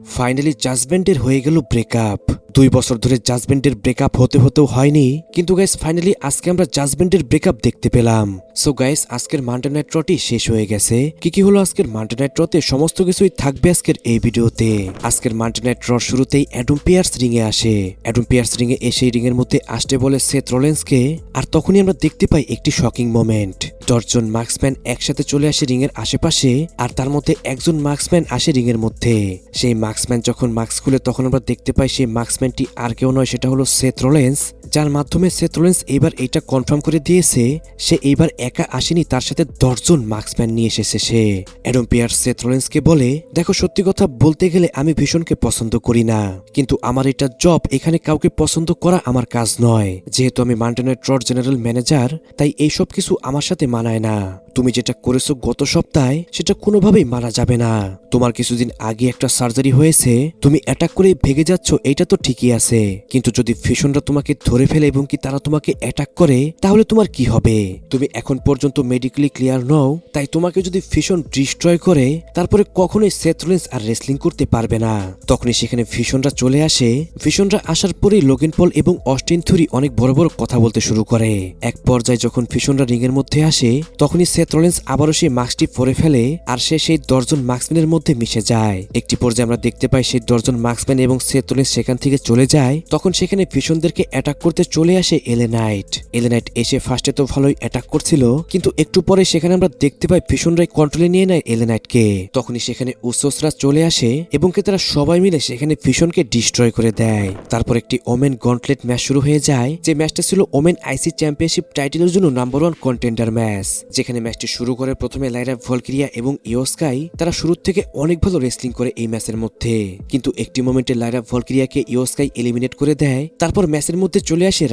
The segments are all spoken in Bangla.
ফাইনালি জাজমেন্টের হয়ে গেল ব্রেকআপ। 2 বছর ধরে জাজমেন্টের ব্রেকআপ হতেও হয়নি, কিন্তু গাইস ফাইনালি আজকে আমরা জাজমেন্টের ব্রেকআপ দেখতে পেলাম। সো গাইস আজকের মানডে নাইট রটি শেষ হয়ে গেছে। কি হলো আজকের মানডে নাইট রতে সমস্ত কিছুই থাকবে আজকের এই ভিডিওতে। আজকের মানডে নাইট র শুরুতেই অ্যাডাম পিয়ার্স রিংয়ে আসে। অ্যাডাম পিয়ার্স রিংয়ে এসে রিংয়ের মধ্যে আসতে বলে সেথ রলিন্সকে, আর তখনই আমরা দেখতে পাই একটি শকিং মোমেন্ট। 10 জন মার্কসম্যান একসাথে চলে আসে রিংয়ের আশেপাশে, আর তার মধ্যে একজন মার্কসম্যান আসে রিংয়ের মধ্যে। সেই মার্কসম্যান যখন মাস্ক খুলে তখন আমরা দেখতে পাই সেই মার্কসম্যানটি আর কেউ নয়, সেটা হলো সেথ রলিন্স, যার মাধ্যমে সেথ রলিন্স এবার এটা কনফার্ম করে দিয়েছে সে এইবার একা আসেনি, তার সাথে 10 জন মার্কসম্যান নিয়ে এসেছে সে। অ্যাডাম পিয়ার্স সেথ রলিন্সকে বলে, দেখো সত্যি কথা বলতে গেলে আমি ভীষণকে পছন্দ করি না, কিন্তু আমার এটা জব, এখানে কাউকে পছন্দ করা আমার কাজ নয়। যেহেতু আমি মানডে নাইট রর জেনারেল ম্যানেজার, তাই এই সব কিছু আমার সাথে মানায় না। তুমি যেটা করেছো গত সপ্তাহে সেটা কোনোভাবেই মানা যাবে না। তোমার কিছুদিন আগে একটা সার্জারি হয়েছে, তুমি অ্যাটাক করে ভেগে যাচ্ছ, এইটা তো ঠিকই আছে, কিন্তু যদি ফিশনরা তোমাকে ধরে ফেলে এবং কি তারা তোমাকে অ্যাটাক করে, তাহলে তোমার কি হবে? তুমি এখন পর্যন্ত মেডিকেলি ক্লিয়ার নও, তাই তোমাকে যদি ফিশন ডিস্ট্রয় করে তারপরে কখনোই সেথ রলিন্স আর রেসলিং করতে পারবে না। তখনই সেখানে ফিশনরা চলে আসে। ফিশনরা আসার পরেই লোগেন পল এবং অস্টিন থিওরি অনেক বড় বড় কথা বলতে শুরু করে। এক পর্যায়ে যখন ফিশনরা রিংয়ের মধ্যে আসে, তখনই সেথ রলিন্স আবারও সেই মাস্কটি পরে ফেলে, আর সে সেই 10 জন মার্কসম্যানের মধ্যে মিশে যায়। একটি পর্যায়ে আমরা দেখতে পাই সেই 10 জন মার্কসম্যান এবং সেথ রলিন্স সেখান থেকে চলে যায়। তখন সেখানে ফিশনদেরকে অ্যাটাক করতে চলে আসে এলে নাইট। এলে নাইট এসে ফার্স্টে তো ভালোই অ্যাটাক করছিল, কিন্তু একটু পরে সেখানে আমরা দেখতে পাই ফিশনরাই কন্ট্রোলে নিয়ে নেয় এলে নাইটকে। তখনই সেখানে উসোসরা চলে আসে এবং কি তারা সবাই মিলে সেখানে ফিশনকে ডিস্ট্রয় করে দেয়। তারপর একটি ওমেন গন্টলেট ম্যাচ শুরু হয়ে যায়, যে ম্যাচটা ছিল ওমেন আইসি চ্যাম্পিয়নশিপ টাইটেলের জন্য নাম্বার 1 কন্টেন্ডার ম্যাচ। যেখানে ম্যাচটি শুরু করে প্রথমে লাইরা ভলকিরিয়া এবং ইয়ো স্কাই, তারা শুরুর থেকে অনেক ভালো রেসলিং করে এই ম্যাচের মধ্যে, কিন্তু একটি মোমেন্টে লাইরা ভলকিরিয়াকে ইয়ো স্কাই এলিমিনেট করে দেয়। তারপর ম্যাচের মধ্যে চলে আসে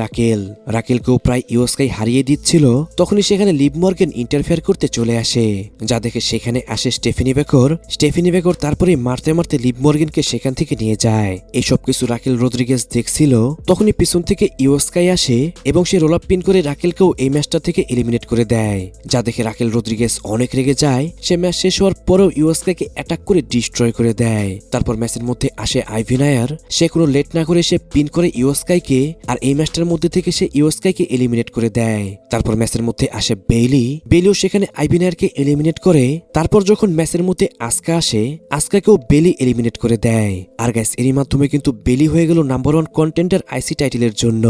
রাকেলকেও প্রায় ইয়ো স্কাই হারিয়ে দিচ্ছিল। তখনই সেখানে লিভ মর্গান ইন্টারফেয়ার করতে চলে আসে, যা দেখে সেখানে আসে স্টেফেনি বেকর তারপরে মারতে মারতে লিভ মর্গানকে সেখান থেকে নিয়ে যায়। এইসব কিছু রাকেল রদ্রিগেজ দেখছিল। তখনই পিছন থেকে ইয়ো স্কাই আসে এবং সে রোল আপ পিন করে রাকেলকেও এই ম্যাচটা থেকে এলিমিনেট করে দেয়, যা দেখে রাকেল রদ্রিগেজ অনেক রেগে যায়। সে ম্যাচ শেষ হওয়ার পরেও ইয়ো স্কাইকে অ্যাটাক করে ডিস্ট্রয় করে দেয়। তারপর ম্যাচের মধ্যে আসে আইভি নায়ার, সে কোনো লেট না করে সে পিন করে ইয়ো স্কাইকে, আর এই ম্যাচটার মধ্যে থেকে সে ইয়ো স্কাইকে এলিমিনেট করে দেয়। তারপর ম্যাচের মধ্যে আসে বেইলিও সেখানে আইভি নায়ারকে এলিমিনেট করে। তারপর যখন ম্যাচের মধ্যে আসকা আসে, আসকাকেও বেলি এলিমিনেট করে দেয়। আর গাইস এরই মাধ্যমে কিন্তু বেলি হয়ে গেল নাম্বার 1 কন্টেন্ডার আইসি টাইটেলের জন্য।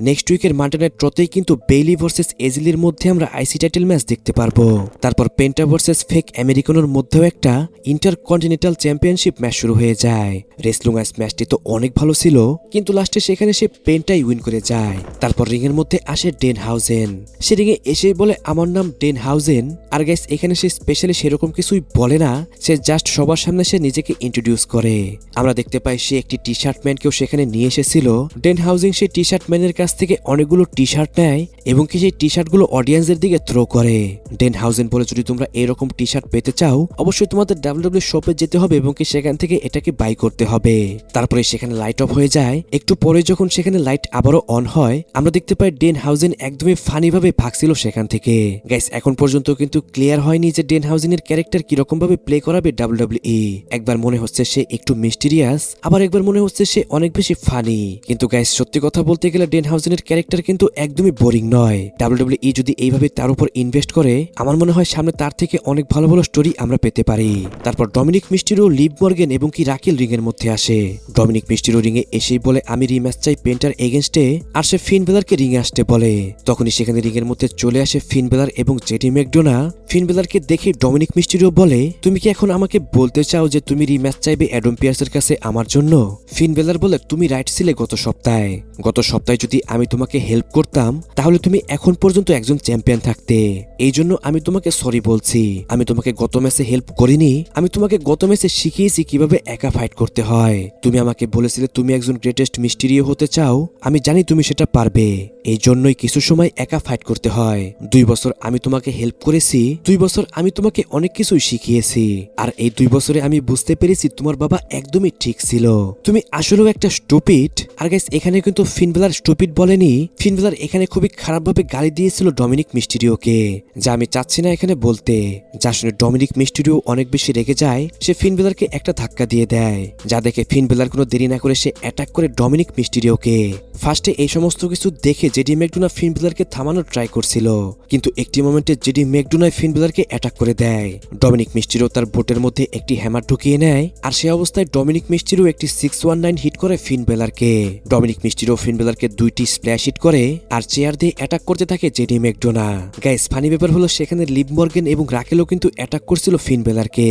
নেক্সট উইকের মানডে নাইট রতেই কিন্তু বেইলি ভার্সেস এজিলির মধ্যে আমরা আইসি টাইটেল ম্যাচ দেখতে পারবো। তারপর পেন্টা ভার্সেস ফেক আমেরিকানোর মধ্যেও একটা ইন্টারকন্টিনেন্টাল চ্যাম্পিয়নশিপ ম্যাচ শুরু হয়ে যায়। রেসলুঙ্গাস ম্যাচটি তো অনেক ভালো ছিল, কিন্তু লাস্টে সেখানে সে পেন্টাই উইন করে যায়। তারপর রিংয়ের মধ্যে আসে ডেন হাউজেন, সে রিংয়ে এসে বলে আমার নাম ডেন হাউজেন। আর গাইস এখানে সে স্পেশালি সেরকম কিছুই বলে না, সে জাস্ট সবার সামনে সে নিজেকে ইন্ট্রোডিউস করে। আমরা দেখতে পাই সে একটি টি শার্ট ম্যানকেও সেখানে নিয়ে এসেছিল। ডেন হাউজিং সেই টি শার্ট ম্যানের কাছ থেকে অনেকগুলো টি শার্ট নেয় এবং কি সেই টি শার্ট গুলো অডিয়েন্সের দিকে থ্রো করে। ডেন হাউজেন বলে, যদি তোমরা এরকম টি শার্ট পেতে চাও অবশ্যই তোমাদের ডাব্লিউডাব্লিউ শপে যেতে হবে এবং কি সেখান থেকে এটাকে বাই করতে হবে। তারপরে সেখানে লাইট অফ হয়ে যায়। একটু পরে যখন সেখানে লাইট আবারও অন হয়, আমরা দেখতে পাই ডেন হাউজেন একদমই ফানি ভাবে ভাগছিল সেখান থেকে। গাইস এখন পর্যন্ত কিন্তু ক্লিয়ার হয়নি যে ডেন হাউজেনের ক্যারেক্টার কিরকম ভাবে প্লে করাবে ডাব্লিউডাব্লিউই। একবার মনে হচ্ছে সে একটু মিস্টিরিয়াস, আবার একবার মনে হচ্ছে সে অনেক বেশি ফানি। কিন্তু গাইস সত্যি কথা বলতে গেলে ডেন হাউজেনের ক্যারেক্টার কিন্তু একদমই বোরিং নয়। ডাব্লিউডাব্লিউই যদি এইভাবে তার উপর ইনভেস্ট করে, আমার মনে হয় সামনে তার থেকে অনেক ভালো ভালো স্টোরি আমরা পেতে পারি। তারপর ডমিনিক মিস্টিরিও, লিভ মর্গান এবং কি রাকেল রিংয়ের মধ্যে আসে। ডমিনিক মিস্টিরিও রিংয়ে এসেই বলে আমি রিম্যাচ চাই পেন্টার এগেনস্টে, আর সে ফিন বেলারকে রিংয়ে আসতে বলে। তখনই সেখানে রিংয়ের মধ্যে চলে আসে ফিন বেলার এবং জেডি ম্যাকডোনা। ফিন বেলারকে দেখে ডমিনিক মিস্টিরিও বলে, তুমি কি এখন আমাকে বলতে চাও যে তুমি রিম্যাচ চাইবে অ্যাডাম পিয়ার্সের কাছে আমার জন্য? ফিন বেলার বলে, তুমি রাইট ছিলে গত সপ্তাহে যদি আমি তোমাকে হেল্প করতাম তাহলে তুমি এখন পর্যন্ত একজন চ্যাম্পিয়ন থাকতে। এই জন্য আমি তোমাকে সরি বলছি। আমি তোমাকে গত ম্যাচে হেল্প করিনি, আমি তোমাকে গত ম্যাচে শিখিয়েছি কিভাবে একা ফাইট করতে হয়। তুমি আমাকে বলেছিলে তুমি একজন গ্রেটেস্ট মিস্টিরিও হতে চাও, আমি জানি তুমি সেটা পারবে। এই জন্যই কিছু সময় একা ফাইট করতে হয়। 2 বছর আমি তোমাকে হেল্প করেছি, 2 বছর আমি তোমাকে অনেক কিছুই শিখিয়েছি, আর এই 2 বছরে আমি বুঝতে পেরেছি তোমার বাবা একদমই ঠিক ছিল, তুমি আসলেও একটা স্টুপিড। আর গাইস এখানে কিন্তু ফিন বেলার স্টুপিড ডেভিড বলেনি ফিন বেলার এখানে খুবই খারাপভাবে গালি দিয়েছিল ডমিনিক মিস্টিরিওকে, যা আমি চাচ্ছি না এখানে বলতে। যা শুনে ডমিনিক মিস্টিরিও অনেক বেশি রেগে যায়, সে ফিন বেলারকে একটা ধাক্কা দিয়ে দেয়, যা দেখে ফিন বেলার কোনো দেরি না করে সে অ্যাটাক করে ডমিনিক মিস্টিরিওকে। ফার্স্টে এই সমস্ত কিছু দেখে জেডি ম্যাকডোনা ফিন বেলারকে থামানোর ট্রাই করছিল, কিন্তু একটি মোমেন্টে জেডি ম্যাকডোনায় ফিন বেলারকে অ্যাটাক করে দেয়। ডমিনিক মিস্টিরিও তার বোটের মধ্যে একটি হ্যামার ঢুকিয়ে নেয়, আর সে অবস্থায় ডমিনিক মিস্টিরিও একটি 619 হিট করে ফিন বেলারকে। ডমিনিক মিস্টিরিও ফিন বেলারকে 2টি স্প্ল্যাশ হিট করে আর চেয়ার দিয়ে অ্যাটাক করতে থাকে জেডি ম্যাকডোনা। গাইস, ফানি ব্যাপার হলো সেখানে লিভ মর্গান এবং রাকেলও কিন্তু অ্যাটাক করছিল ফিন বেলারকে।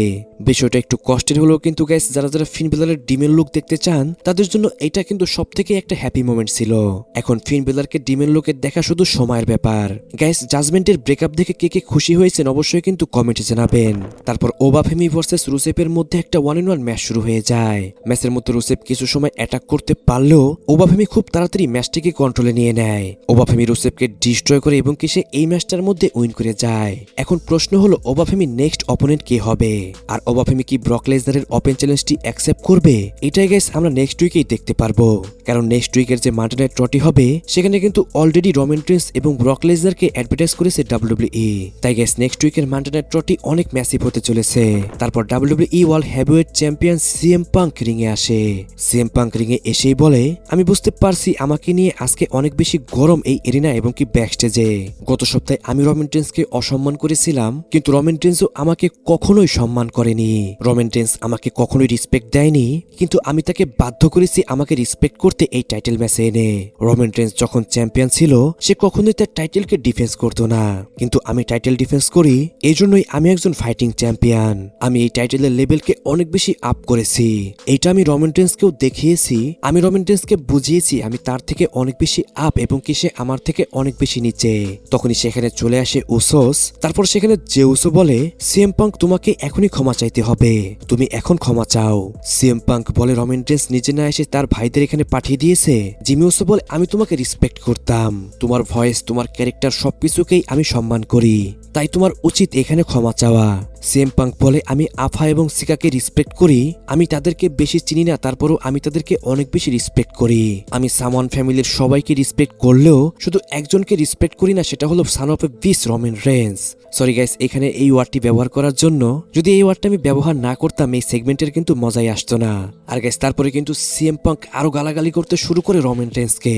বিষয়টা একটু কষ্টের হলো, কিন্তু গাইস যারা যারা ফিন বেলারের ডিমের লুক দেখতে চান তাদের জন্য এটা কিন্তু সবথেকে একটা হ্যাপি মোমেন্ট ছিল। এখন ফিন বেলারকে ডিমের লুকে দেখা শুধু সময়ের ব্যাপার। গাইস, জাজমেন্টের ব্রেকআপ দেখে কে কে খুশি হয়েছেন অবশ্যই কিন্তু কমেন্টে জানাবেন। তারপর ওবাফেমি ভার্সেস রুসেফের মধ্যে একটা 1-on-1 ম্যাচ শুরু হয়ে যায়। ম্যাচের মধ্যে রুসেফ কিছু সময় অ্যাটাক করতে পারলেও ওবাফেমি খুব তাড়াতাড়ি ম্যাচটিকে কন্ট্রোলে নিয়ে নেয়। ওবাফেমি রুসেফকে ডিস্ট্রয় করে এবং কি সে এই ম্যাচটার মধ্যে উইন করে যায়। এখন প্রশ্ন হলো ওবাফেমি নেক্সট অপোনেন্ট কে হবে, আর ওবাফেমি কি ব্রক লেসনারের ওপেন চ্যালেঞ্জটি অ্যাকসেপ্ট করবে? এটাই গাইস আমরা নেক্সট উইকেই দেখতে পারবো, কারণ নেক্সট উইকের যে মানডে নাইট ট্রটি হবে সেখানে কিন্তু অলরেডি রোমান রেইনস এবং ব্রক লেসনারকে অ্যাডভার্টাইজ করেছে WWE। তাই গাইস নেক্সট উইকের মানডে নাইট ট্রটি অনেক ম্যাসিভ হতে চলেছে। তারপর WWE world heavyweight champion CM Punk রিংয়ে আসে। সিএম পাঙ্ক রিংয়ে এসেই বলে, আমি বুঝতে পারছি আমাকে নিয়ে আজকে অনেক বেশি গরম এই এরিনা এবং কি ব্যাকস্টেজে। গত সপ্তাহে আমি রোমান রেইনসকে অসম্মান করেছিলাম, কিন্তু রোমান রেইনসও আমাকে কখনোই সম্মান করেনি। রোমান রেইনস আমাকে কখনোই রেসপেক্ট দেয়নি, কিন্তু আমি তাকে বাধ্য করেছি আমাকে রেসপেক্ট করতে এই টাইটেল ম্যাচে এনে। রোমান রেইনস যখন চ্যাম্পিয়ন ছিল সে কখনোই তার টাইটেলকে ডিফেন্স করতো না, কিন্তু আমি টাইটেল ডিফেন্স করি, এই জন্যই আমি একজন ফাইটিং চ্যাম্পিয়ন। আমি এই টাইটেলের লেভেলকে অনেক বেশি আপ করেছি। এইটা আমি রোমান রেইনসকেও দেখিয়েছি। আমি রোমান রেইনসকে বুঝিয়েছি আমি তার থেকে অনেক বেশি আপ এবং কি সে আমার থেকে অনেক বেশি নিচে। তখনই সেখানে চলে আসে উসোস। তারপর সেখানে জেউসো বলে, সিএম পাঙ্ক তোমাকে এখনই ক্ষমা চাইতে হবে, তুমি এখন ক্ষমা চাও। সিএম পাঙ্ক বলে রোমান রেইনস নিজে না এসে তার ভাইদের এখানে পাঠিয়ে দিয়েছে। জিমি উসো বলে, আমি তোমাকে রেসপেক্ট করতাম, তোমার ভয়েস তোমার ক্যারেক্টার সবকিছুকেই আমি সম্মান করি, তাই তোমার উচিত এখানে ক্ষমা চাওয়া। সিএম পাঙ্ক বলে, আমি আফা এবং সিকাকে রেসপেক্ট করি, আমি তাদেরকে বেশি চিনি না, তারপরও আমি তাদেরকে অনেক বেশি রেসপেক্ট করি। আমি সামওয়ান ফ্যামিলির সবাইকে রেসপেক্ট করলেও শুধু একজনকে রেসপেক্ট করি না, সেটা হলো সান অফ এ বিস রোমান রেইনস। সরি গাইস, এখানে এই ওয়ার্ডটি ব্যবহার করার জন্য, যদি এই ওয়ার্ডটা আমি ব্যবহার না করতাম এই সেগমেন্টের কিন্তু মজাই আসতো না। আর গাইস তারপরে কিন্তু সিএম পাঙ্ক আরো গালাগালি করতে শুরু করে রোমান রেইনসকে।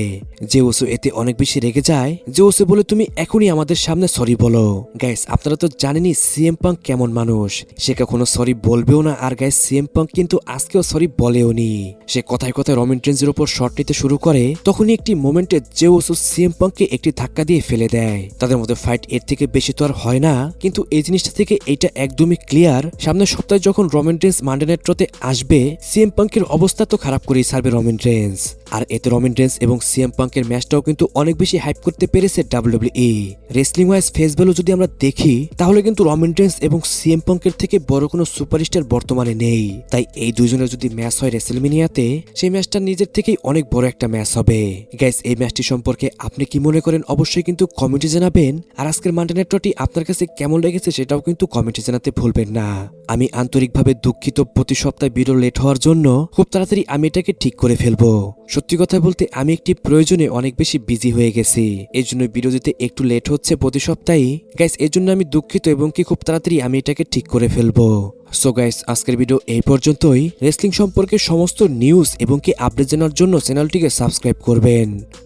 জেউসো এতে অনেক বেশি রেগে যায়। জেউসো বলে, তুমি এখনই আমাদের সামনে সরি বলো। গাইস আপনারা তো জানেনই সিএম পাঙ্ক কেমন মানুষ, সে কখনো সরি বলবেও না। আর গাইস সিএম পাঙ্ক কিন্তু আজকেও সরি বলেও নি। সে কথায় কথায় রোমান রেইনসের উপর শট নিতে শুরু করে। তখনই একটি মোমেন্টে জেউসো সিএম পাঙ্ককে একটি ধাক্কা দিয়ে ফেলে দেয়। তাদের মধ্যে ফাইট এর থেকে বেশি তো আর হয় না, কিন্তু এই জিনিসটা থেকে এইটা একদমই ক্লিয়ার, সামনের সপ্তাহে যখন রোমান রেইনস মানডে নাইট রতে আসবে সিএম পাঙ্কের অবস্থা তো খারাপ করেই ছাড়বে রোমান রেইনস। আর এতে রোমান রেইনস এবং সিএম পাঙ্কের ম্যাচটাও কিন্তু অনেক বেশি হাইপ করতে পেরেছে WWE। Wrestling wise face value যদি আমরা দেখি তাহলে কিন্তু রোমান রেইনস এবং সিএম পাঙ্কের থেকে বড় কোনো সুপারস্টার বর্তমানে নেই। তাই এই দুইজনের যদি ম্যাচ হয় রেসলমেনিয়াতে, সেই ম্যাচটা নিজের থেকেই অনেক বড় একটা ম্যাচ হবে। গাইস এই ম্যাচটি সম্পর্কে আপনি কি মনে করেন অবশ্যই কিন্তু কমেন্টে জানাবেন। আর আজকের মানডে নাইট রটি আপনার কাছে কেমন লেগেছে সেটাও কিন্তু কমেন্টে জানাতে ভুলবেন না। আমি আন্তরিকভাবে দুঃখিত প্রতি সপ্তাহে ভিডিও লেট হওয়ার জন্য। খুব তাড়াতাড়ি আমি এটাকে ঠিক করে ফেলবো। সত্যি কথা বলতে আমি একটি প্রয়োজনে অনেক বেশি বিজি হয়ে গেছি, এই জন্য ভিডিও দিতে একটু লেট হচ্ছে প্রতি সপ্তাহে। গাইস এর জন্য আমি দুঃখিত এবং কি খুব তাড়াতাড়ি আমি এটাকে ঠিক করে ফেলবো। সো গাইস আজকের ভিডিও এই পর্যন্তই। রেসলিং সম্পর্কে সমস্ত নিউজ এবং কি আপডেট জানার জন্য চ্যানেলটিকে সাবস্ক্রাইব করবেন।